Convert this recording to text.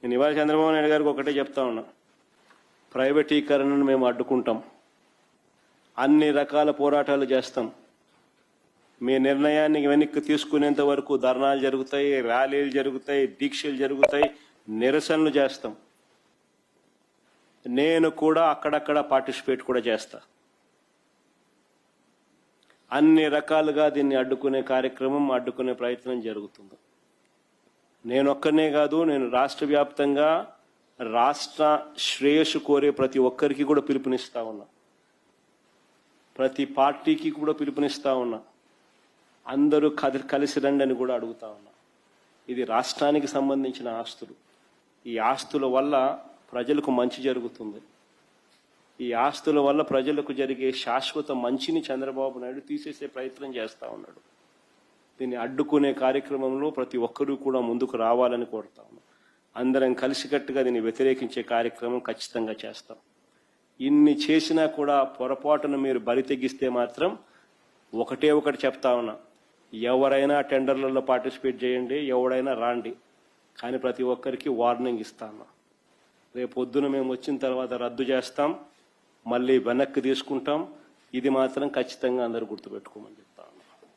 నేను ఇవాళ చంద్రబాబు నాయుడు గారికి ఒకటే చెప్తా ఉన్నా, ప్రైవేటీకరణను మేము అడ్డుకుంటాం, అన్ని రకాల పోరాటాలు చేస్తాం. మీ నిర్ణయాన్ని వెనక్కి తీసుకునేంత వరకు ధర్నాలు జరుగుతాయి, ర్యాలీలు జరుగుతాయి, దీక్షలు జరుగుతాయి, నిరసనలు చేస్తాం. నేను కూడా అక్కడక్కడ పార్టిసిపేట్ కూడా చేస్తా. అన్ని రకాలుగా దీన్ని అడ్డుకునే కార్యక్రమం, అడ్డుకునే ప్రయత్నం జరుగుతుంది. నేను ఒక్కనే కాదు, నేను రాష్ట్ర వ్యాప్తంగా రాష్ట్ర శ్రేయస్సు కోరే ప్రతి ఒక్కరికి కూడా పిలుపునిస్తా ఉన్నా, ప్రతి పార్టీకి కూడా పిలుపునిస్తా ఉన్నా. అందరూ కలిసి రండి అని కూడా అడుగుతా ఉన్నా. ఇది రాష్ట్రానికి సంబంధించిన ఆస్తులు. ఈ ఆస్తుల వల్ల ప్రజలకు మంచి జరుగుతుంది. ఈ ఆస్తుల వల్ల ప్రజలకు జరిగే శాశ్వత మంచిని చంద్రబాబు నాయుడు తీసేసే ప్రయత్నం చేస్తా ఉన్నాడు. దీన్ని అడ్డుకునే కార్యక్రమంలో ప్రతి ఒక్కరూ కూడా ముందుకు రావాలని కోరుతా ఉన్నాం. అందరం కలిసికట్టుగా దీన్ని వ్యతిరేకించే కార్యక్రమం ఖచ్చితంగా చేస్తాం. ఇన్ని చేసినా కూడా పొరపాటున మీరు బరి తెగిస్తే మాత్రం ఒకటే ఒకటి చెప్తా ఉన్నా, ఎవరైనా టెండర్లలో పార్టిసిపేట్ చేయండి, ఎవరైనా రాండి, కానీ ప్రతి ఒక్కరికి వార్నింగ్ ఇస్తాను. రేపు పొద్దున మేము వచ్చిన తర్వాత రద్దు చేస్తాం, మళ్ళీ వెనక్కి తీసుకుంటాం. ఇది మాత్రం ఖచ్చితంగా అందరూ గుర్తుపెట్టుకోమని.